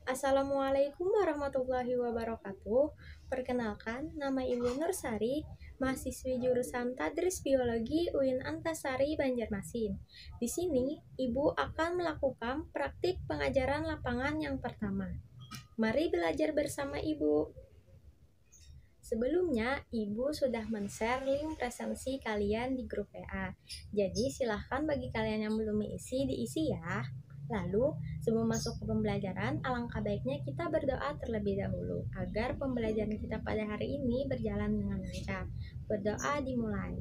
Assalamualaikum warahmatullahi wabarakatuh. Perkenalkan, nama Ibu Nursari, mahasiswi jurusan Tadris Biologi UIN Antasari Banjarmasin. Di sini, Ibu akan melakukan praktik pengajaran lapangan yang pertama. Mari belajar bersama Ibu. Sebelumnya, Ibu sudah men-share link presensi kalian di grup WA. Jadi, silahkan bagi kalian yang belum diisi ya. Lalu, sebelum masuk ke pembelajaran, alangkah baiknya kita berdoa terlebih dahulu agar pembelajaran kita pada hari ini berjalan dengan lancar. Berdoa dimulai.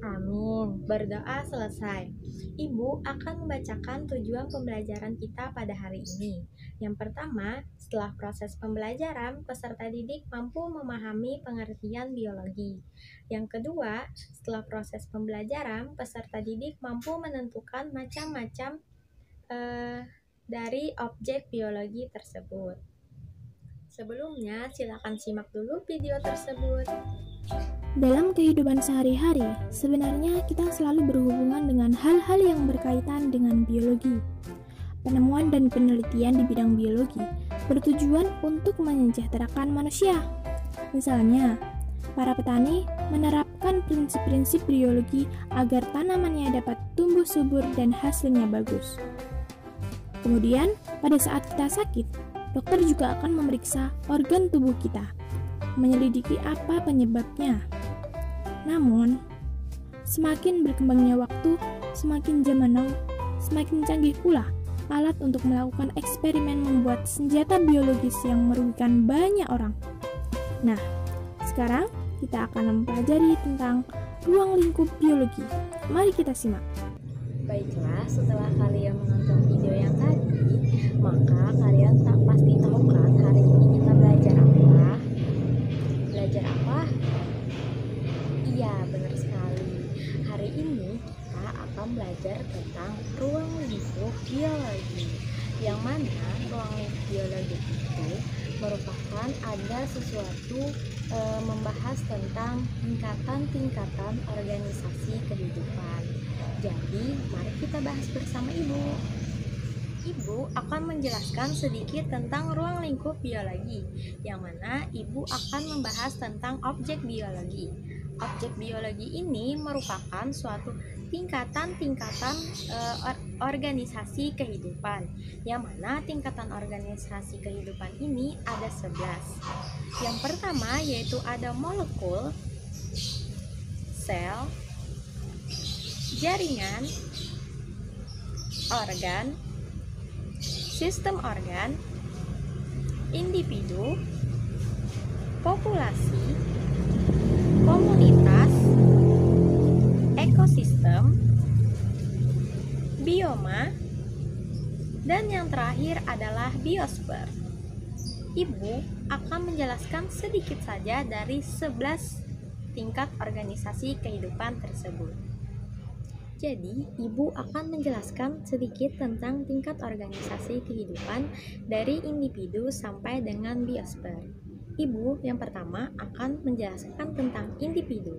Amin. Berdoa selesai. Ibu akan membacakan tujuan pembelajaran kita pada hari ini. Yang pertama, setelah proses pembelajaran, peserta didik mampu memahami pengertian biologi. Yang kedua, setelah proses pembelajaran, peserta didik mampu menentukan macam-macam dari objek biologi tersebut. Sebelumnya, silakan simak dulu video tersebut. Dalam kehidupan sehari-hari, sebenarnya kita selalu berhubungan dengan hal-hal yang berkaitan dengan biologi. Penemuan dan penelitian di bidang biologi bertujuan untuk menyejahterakan manusia. Misalnya, para petani menerapkan prinsip-prinsip biologi agar tanamannya dapat tumbuh subur dan hasilnya bagus. Kemudian, pada saat kita sakit, dokter juga akan memeriksa organ tubuh kita, menyelidiki apa penyebabnya. Namun, semakin berkembangnya waktu, semakin zaman now, semakin canggih pula alat untuk melakukan eksperimen membuat senjata biologis yang merugikan banyak orang. Nah, sekarang kita akan mempelajari tentang ruang lingkup biologi. Mari kita simak. Baiklah, setelah kalian menonton video yang tadi, maka kalian pasti tahu kan hari ini kita belajar apa? Belajar apa? Iya, benar sekali. Hari ini kita akan belajar tentang ruang lingkup biologi. Yang mana ruang lingkup biologi itu merupakan ada sesuatu membahas tentang tingkatan-tingkatan organisasi kehidupan. Jadi, mari kita bahas bersama Ibu. Ibu akan menjelaskan sedikit tentang ruang lingkup biologi, yang mana Ibu akan membahas tentang objek biologi. Objek biologi ini merupakan suatu tingkatan-tingkatan organisasi kehidupan, yang mana tingkatan organisasi kehidupan ini ada 11. Yang pertama yaitu ada molekul, sel, jaringan, organ, sistem organ, individu, populasi, komunitas, ekosistem, bioma, dan yang terakhir adalah biosfer. Ibu akan menjelaskan sedikit saja dari 11 tingkat organisasi kehidupan tersebut. Jadi, Ibu akan menjelaskan sedikit tentang tingkat organisasi kehidupan dari individu sampai dengan biosfer. Ibu yang pertama akan menjelaskan tentang individu,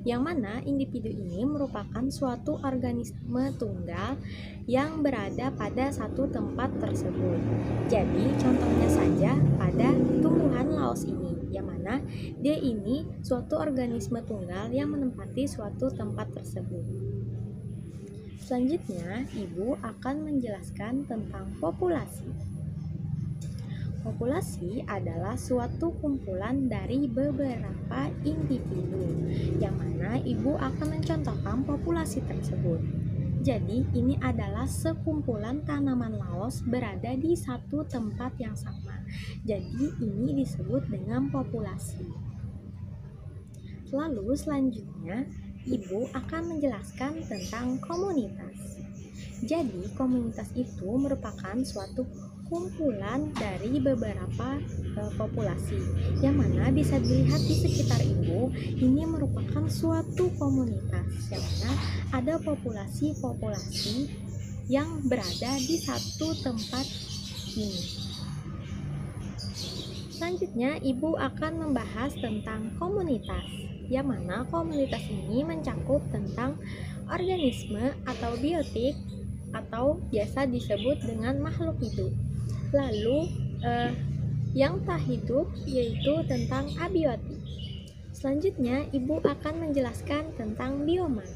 yang mana individu ini merupakan suatu organisme tunggal yang berada pada satu tempat tersebut. Jadi, contohnya saja pada tumbuhan laos ini, yang mana dia ini suatu organisme tunggal yang menempati suatu tempat tersebut. Selanjutnya, Ibu akan menjelaskan tentang populasi. Populasi adalah suatu kumpulan dari beberapa individu, yang mana Ibu akan mencontohkan populasi tersebut. Jadi, ini adalah sekumpulan tanaman laos berada di satu tempat yang sama. Jadi, ini disebut dengan populasi. Lalu, selanjutnya, Ibu akan menjelaskan tentang komunitas. Jadi, komunitas itu merupakan suatu kumpulan dari beberapa populasi, yang mana bisa dilihat di sekitar Ibu. Ini merupakan suatu komunitas, yang mana ada populasi-populasi yang berada di satu tempat ini. Selanjutnya, Ibu akan membahas tentang komunitas, yang mana komunitas ini mencakup tentang organisme atau biotik atau biasa disebut dengan makhluk hidup. Lalu, yang tak hidup yaitu tentang abiotik. Selanjutnya, Ibu akan menjelaskan tentang bioma,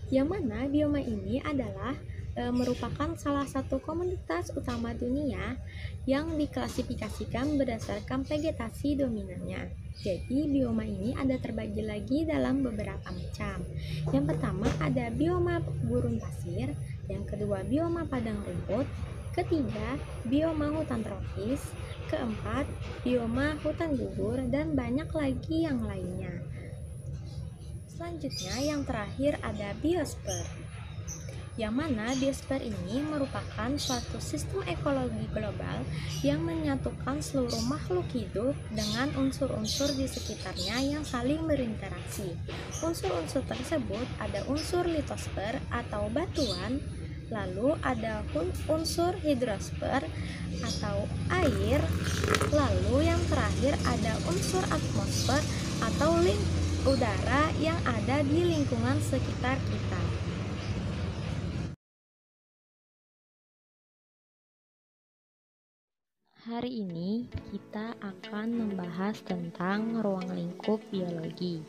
yang mana bioma ini adalah merupakan salah satu komunitas utama dunia yang diklasifikasikan berdasarkan vegetasi dominannya. Jadi bioma ini ada terbagi lagi dalam beberapa macam. Yang pertama ada bioma gurun pasir, yang kedua bioma padang rumput, ketiga bioma hutan tropis, keempat bioma hutan gugur, dan banyak lagi yang lainnya. Selanjutnya yang terakhir ada biosfer, yang mana biosfer ini merupakan suatu sistem ekologi global yang menyatukan seluruh makhluk hidup dengan unsur-unsur di sekitarnya yang saling berinteraksi. Unsur-unsur tersebut ada unsur litosfer atau batuan, lalu ada unsur hidrosfer atau air, lalu yang terakhir ada unsur atmosfer atau udara yang ada di lingkungan sekitar kita. Hari ini kita akan membahas tentang ruang lingkup biologi.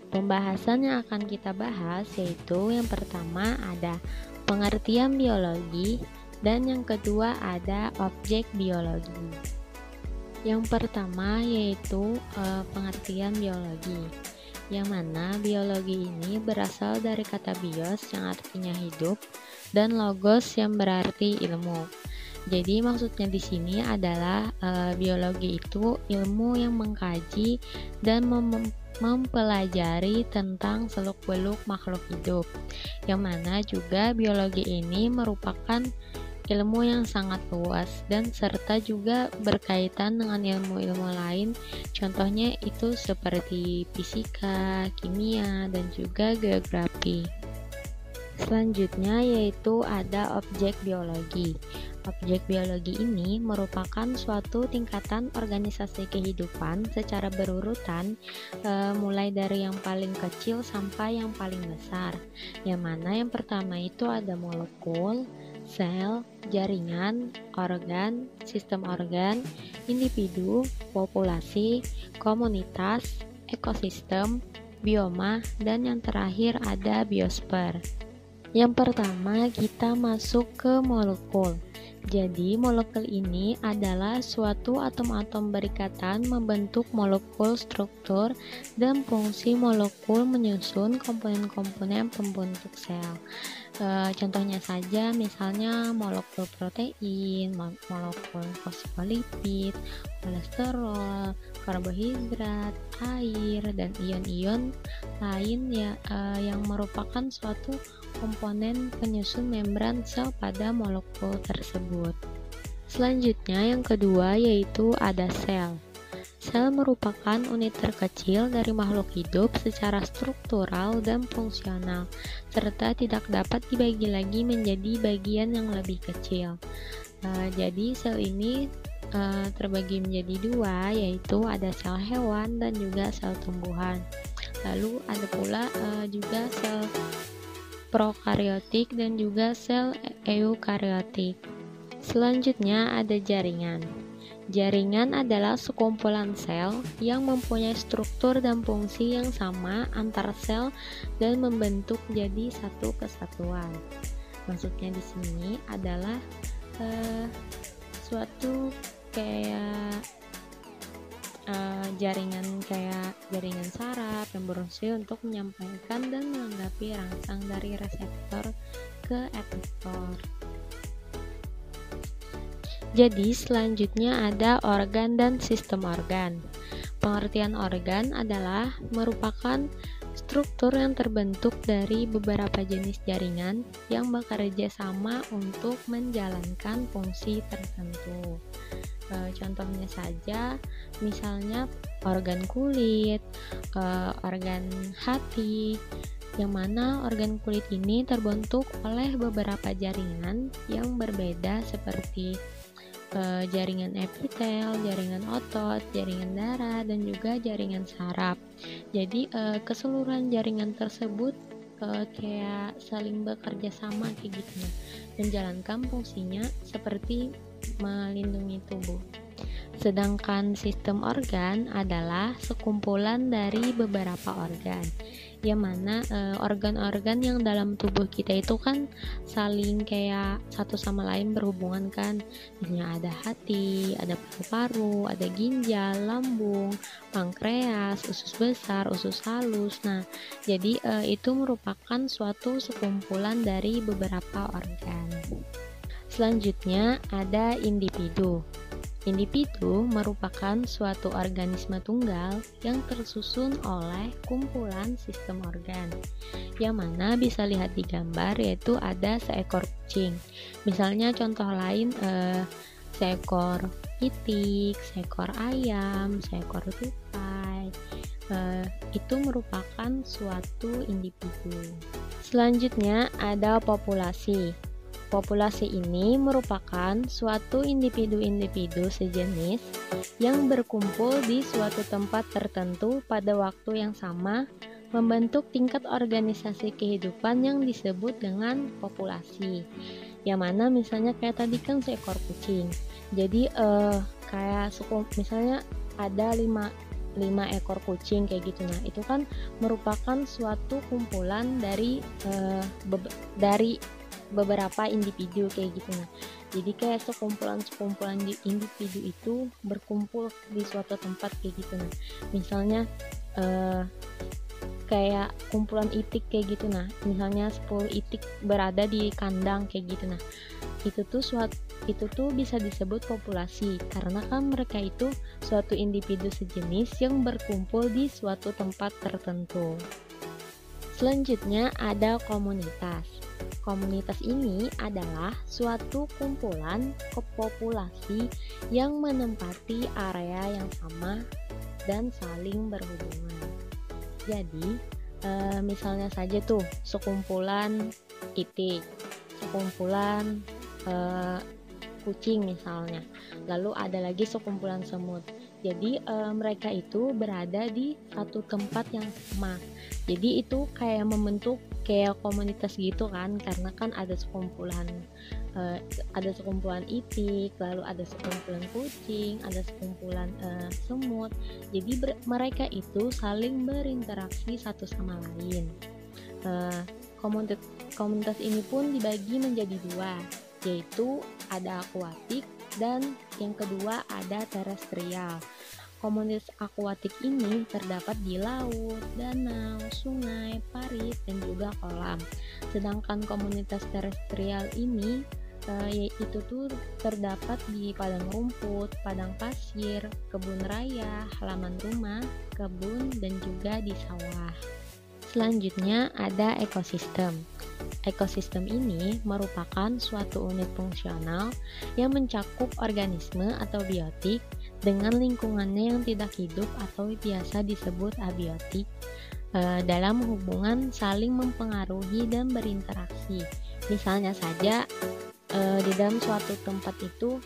Pembahasan yang akan kita bahas yaitu yang pertama ada pengertian biologi dan yang kedua ada objek biologi. Yang pertama yaitu pengertian biologi, yang mana biologi ini berasal dari kata bios yang artinya hidup dan logos yang berarti ilmu. Jadi maksudnya di sini adalah biologi itu ilmu yang mengkaji dan mempelajari tentang seluk-beluk makhluk hidup. Yang mana juga biologi ini merupakan ilmu yang sangat luas dan serta juga berkaitan dengan ilmu-ilmu lain. Contohnya itu seperti fisika, kimia, dan juga geografi. Selanjutnya yaitu ada objek biologi. Objek biologi ini merupakan suatu tingkatan organisasi kehidupan secara berurutan, mulai dari yang paling kecil sampai yang paling besar. Yang mana yang pertama itu ada molekul, sel, jaringan, organ, sistem organ, individu, populasi, komunitas, ekosistem, bioma, dan yang terakhir ada biosfer. Yang pertama kita masuk ke molekul. Jadi molekul ini adalah suatu atom-atom berikatan membentuk molekul. Struktur dan fungsi molekul menyusun komponen-komponen pembentuk sel. Contohnya saja misalnya molekul protein, molekul fosfolipid, kolesterol, karbohidrat, air, dan ion-ion lain yang merupakan suatu komponen penyusun membran sel pada molekul tersebut. Selanjutnya yang kedua yaitu ada sel. Sel merupakan unit terkecil dari makhluk hidup secara struktural dan fungsional, serta tidak dapat dibagi lagi menjadi bagian yang lebih kecil. Jadi sel ini terbagi menjadi dua, yaitu ada sel hewan dan juga sel tumbuhan. Lalu ada pula juga sel prokariotik dan juga sel eukariotik. Selanjutnya ada jaringan. Jaringan adalah sekumpulan sel yang mempunyai struktur dan fungsi yang sama antar sel dan membentuk jadi satu kesatuan. Maksudnya di sini adalah suatu kayak jaringan saraf yang berfungsi untuk menyampaikan dan menanggapi rangsang dari reseptor ke efektor. Jadi selanjutnya ada organ dan sistem organ. Pengertian organ adalah merupakan struktur yang terbentuk dari beberapa jenis jaringan yang bekerja sama untuk menjalankan fungsi tertentu. Contohnya saja misalnya organ kulit, organ hati, yang mana organ kulit ini terbentuk oleh beberapa jaringan yang berbeda seperti jaringan epitel, jaringan otot, jaringan darah, dan juga jaringan saraf. Jadi keseluruhan jaringan tersebut kayak saling bekerja sama kayak gitu ya, menjalankan fungsinya seperti melindungi tubuh. Sedangkan sistem organ adalah sekumpulan dari beberapa organ, yang mana organ-organ yang dalam tubuh kita itu kan saling kayak satu sama lain berhubungan kan. Misalnya ada hati, ada paru-paru, ada ginjal, lambung, pankreas, usus besar, usus halus. Nah, jadi itu merupakan suatu sekumpulan dari beberapa organ. Selanjutnya ada individu. Individu merupakan suatu organisme tunggal yang tersusun oleh kumpulan sistem organ, yang mana bisa lihat di gambar, yaitu ada seekor kucing. Misalnya contoh lain seekor itik, seekor ayam, seekor tupai. Itu merupakan suatu individu. Selanjutnya ada populasi. Populasi ini merupakan suatu individu-individu sejenis yang berkumpul di suatu tempat tertentu pada waktu yang sama, membentuk tingkat organisasi kehidupan yang disebut dengan populasi. Yang mana misalnya kayak tadi kan seekor kucing. Jadi kayak misalnya ada 5 ekor kucing kayak gitu. Nah, itu kan merupakan suatu kumpulan dari beberapa individu kayak gitu. Nah, jadi kayak sekumpulan individu itu berkumpul di suatu tempat kayak gitu. Nah, misalnya kayak kumpulan itik kayak gitu. Nah, misalnya 10 itik berada di kandang kayak gitu. Nah, itu tuh bisa disebut populasi karena kan mereka itu suatu individu sejenis yang berkumpul di suatu tempat tertentu. Selanjutnya ada komunitas. Komunitas ini adalah suatu kumpulan populasi yang menempati area yang sama dan saling berhubungan. Jadi, misalnya saja tuh sekumpulan itik, sekumpulan kucing misalnya, lalu ada lagi sekumpulan semut. Jadi mereka itu berada di satu tempat yang sama. Jadi itu kayak membentuk kayak komunitas gitu kan, karena kan ada sekumpulan itik, lalu ada sekumpulan kucing, ada sekumpulan semut. Jadi mereka itu saling berinteraksi satu sama lain. Komunitas ini pun dibagi menjadi 2, yaitu ada akuatik dan yang kedua ada terestrial. Komunitas akuatik ini terdapat di laut, danau, sungai, parit, dan juga kolam. Sedangkan komunitas terestrial ini yaitu tuh terdapat di padang rumput, padang pasir, kebun raya, halaman rumah, kebun, dan juga di sawah. Selanjutnya ada ekosistem. Ekosistem ini merupakan suatu unit fungsional yang mencakup organisme atau biotik dengan lingkungannya yang tidak hidup atau biasa disebut abiotik dalam hubungan saling mempengaruhi dan berinteraksi. Misalnya saja di dalam suatu tempat itu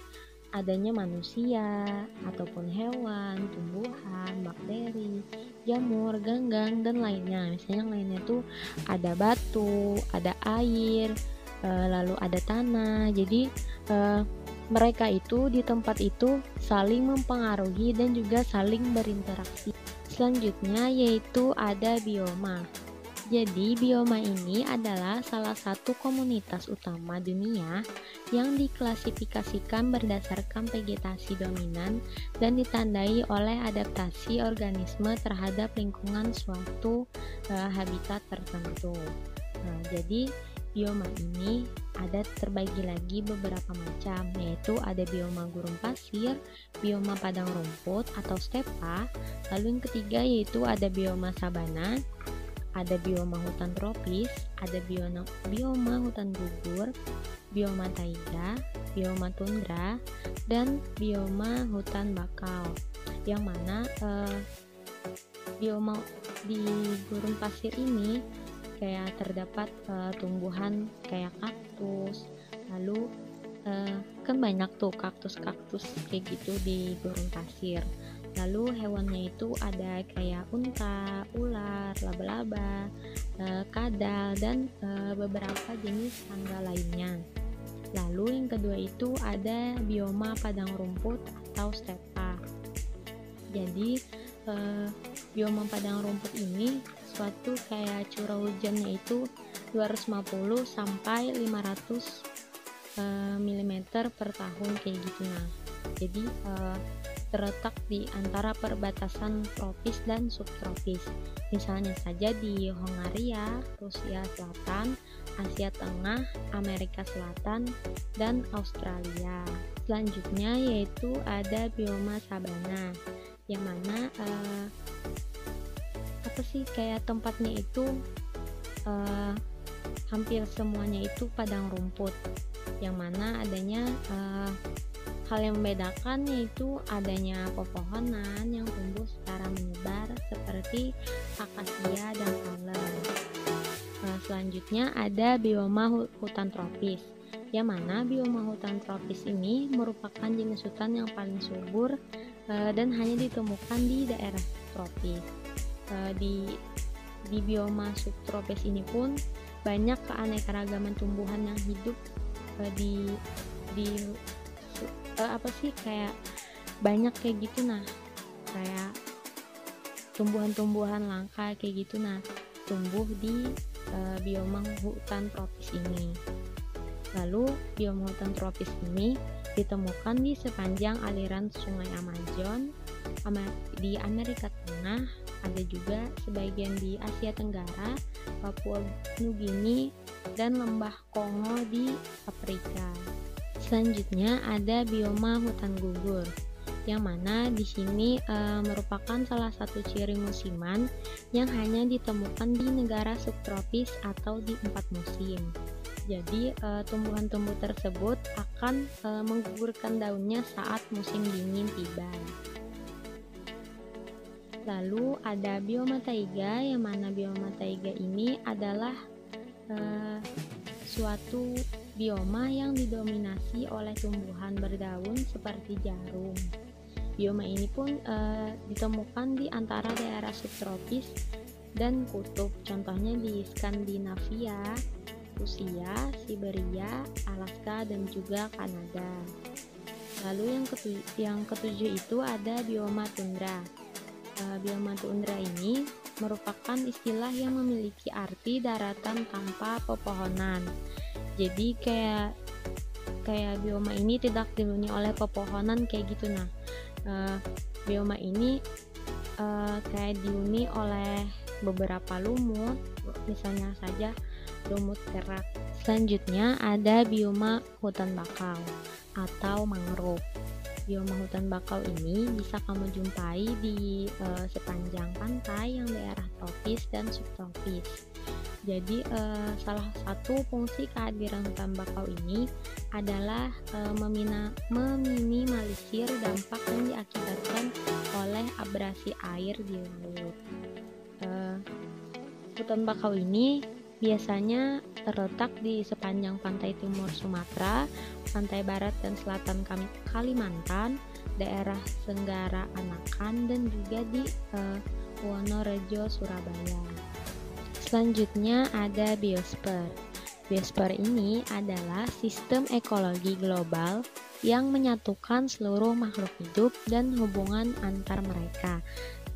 adanya manusia ataupun hewan, tumbuhan, bakteri, jamur, ganggang, dan lainnya. Misalnya yang lainnya tuh ada batu, ada air, lalu ada tanah. Jadi mereka itu di tempat itu saling mempengaruhi dan juga saling berinteraksi. Selanjutnya yaitu ada bioma. Jadi bioma ini adalah salah satu komunitas utama dunia yang diklasifikasikan berdasarkan vegetasi dominan dan ditandai oleh adaptasi organisme terhadap lingkungan suatu habitat tertentu. Nah, jadi bioma ini ada terbagi lagi beberapa macam, yaitu ada bioma gurun pasir, bioma padang rumput atau stepa, lalu yang ketiga yaitu ada bioma sabana, ada bioma hutan tropis, ada bioma hutan gugur, bioma taiga, bioma tundra, dan bioma hutan bakau. Yang mana bioma di gurun pasir ini kayak terdapat tumbuhan kayak kaktus, lalu kan banyak tuh kaktus-kaktus kayak gitu di gurun pasir. Lalu hewannya itu ada kayak unta, ular, laba-laba, kadal, dan beberapa jenis serangga lainnya. Lalu yang kedua itu ada bioma padang rumput atau stepa. Jadi bioma padang rumput ini suatu kayak curah hujannya itu 250 sampai 500 mm per tahun kayak gitu. Nah, jadi terletak di antara perbatasan tropis dan subtropis. Misalnya saja di Hongaria, Rusia Selatan, Asia Tengah, Amerika Selatan, dan Australia. Selanjutnya yaitu ada bioma sabana, yang mana kayak tempatnya itu hampir semuanya itu padang rumput, yang mana adanya hal yang membedakan yaitu adanya pepohonan yang tumbuh secara menyebar seperti akasia dan palem. Selanjutnya ada bioma hutan tropis, yang mana bioma hutan tropis ini merupakan jenis hutan yang paling subur dan hanya ditemukan di daerah tropis. Di bioma subtropis ini pun banyak keanekaragaman tumbuhan yang hidup kayak banyak kayak gitu. Nah, kayak tumbuhan-tumbuhan langka kayak gitu, nah tumbuh di bioma hutan tropis ini. Lalu bioma hutan tropis ini ditemukan di sepanjang aliran sungai Amazon di Amerika Tengah, ada juga sebagian di Asia Tenggara, Papua Nugini, dan lembah Kongo di Afrika. Selanjutnya ada bioma hutan gugur, yang mana di sini merupakan salah satu ciri musiman yang hanya ditemukan di negara subtropis atau di 4 musim. Jadi tumbuhan-tumbuhan tersebut akan menggugurkan daunnya saat musim dingin tiba. Lalu ada bioma taiga, yang mana bioma taiga ini adalah suatu bioma yang didominasi oleh tumbuhan berdaun seperti jarum. Bioma ini pun ditemukan di antara daerah subtropis dan kutub, contohnya di Skandinavia, Rusia, Siberia, Alaska, dan juga Kanada. Lalu yang ketujuh itu ada bioma tundra. Bioma tundra ini merupakan istilah yang memiliki arti daratan tanpa pepohonan. Jadi kayak bioma ini tidak dihuni oleh pepohonan kayak gitu. Nah, bioma ini kayak dihuni oleh beberapa lumut, misalnya saja lumut perak. Selanjutnya ada bioma hutan bakau atau mangrove. Bioma hutan bakau ini bisa kamu jumpai di sepanjang pantai yang daerah tropis dan subtropis. Jadi salah satu fungsi kehadiran hutan bakau ini adalah meminimalisir dampak yang diakibatkan oleh abrasi air di laut. Hutan bakau ini biasanya terletak di sepanjang pantai timur Sumatera, pantai barat dan selatan Kalimantan, daerah Senggara Anakan, dan juga di Wonorejo, Surabaya. Selanjutnya ada biosfer. Biosfer ini adalah sistem ekologi global yang menyatukan seluruh makhluk hidup dan hubungan antar mereka,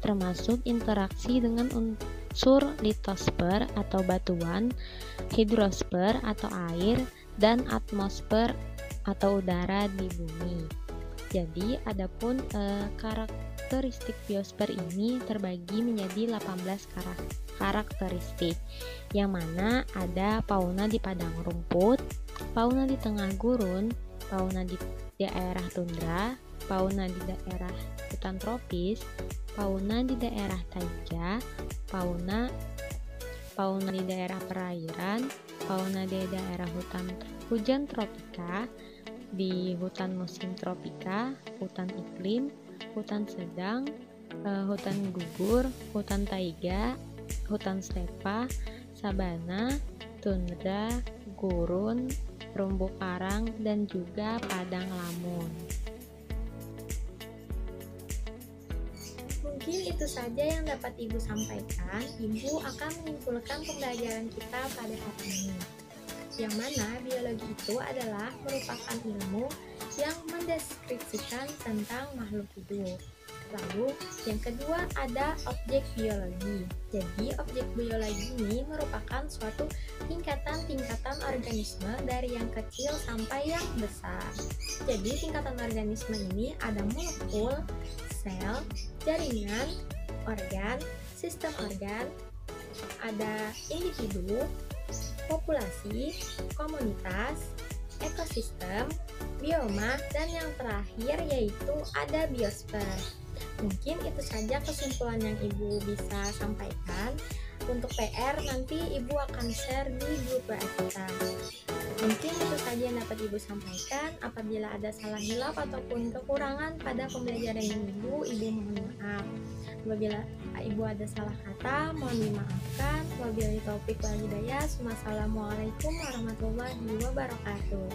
termasuk interaksi dengan unsur litosfer atau batuan, hidrosfer atau air, dan atmosfer atau udara di bumi. Jadi adapun karakteristik biosfer ini terbagi menjadi 18 karakteristik, yang mana ada fauna di padang rumput, fauna di tengah gurun, fauna di daerah tundra, fauna di daerah hutan tropis, fauna di daerah taiga, fauna di daerah perairan, fauna di daerah hujan tropika, di hutan musim tropika, hutan iklim, hutan sedang, hutan gugur, hutan taiga, hutan stepa, sabana, tundra, gurun, terumbu karang, dan juga padang lamun. Mungkin itu saja yang dapat Ibu sampaikan. Ibu akan menyimpulkan pembelajaran kita pada hari ini. Yang mana biologi itu adalah merupakan ilmu yang mendeskripsikan tentang makhluk hidup. Lalu yang kedua ada objek biologi. Jadi objek biologi ini merupakan suatu tingkatan-tingkatan organisme dari yang kecil sampai yang besar. Jadi tingkatan organisme ini ada molekul, sel, jaringan, organ, sistem organ, ada individu, populasi, komunitas, ekosistem, bioma, dan yang terakhir yaitu ada biosfer. Mungkin itu saja kesimpulan yang Ibu bisa sampaikan. Untuk PR nanti Ibu akan share di grup WA kita. Mungkin itu saja yang dapat Ibu sampaikan. Apabila ada salah hilaf ataupun kekurangan pada pembelajaran Ibu mohon maaf. Apabila Ibu ada salah kata, mohon dimaafkan. Wabillahi taufik wal hidayah. Wassalamualaikum warahmatullahi wabarakatuh.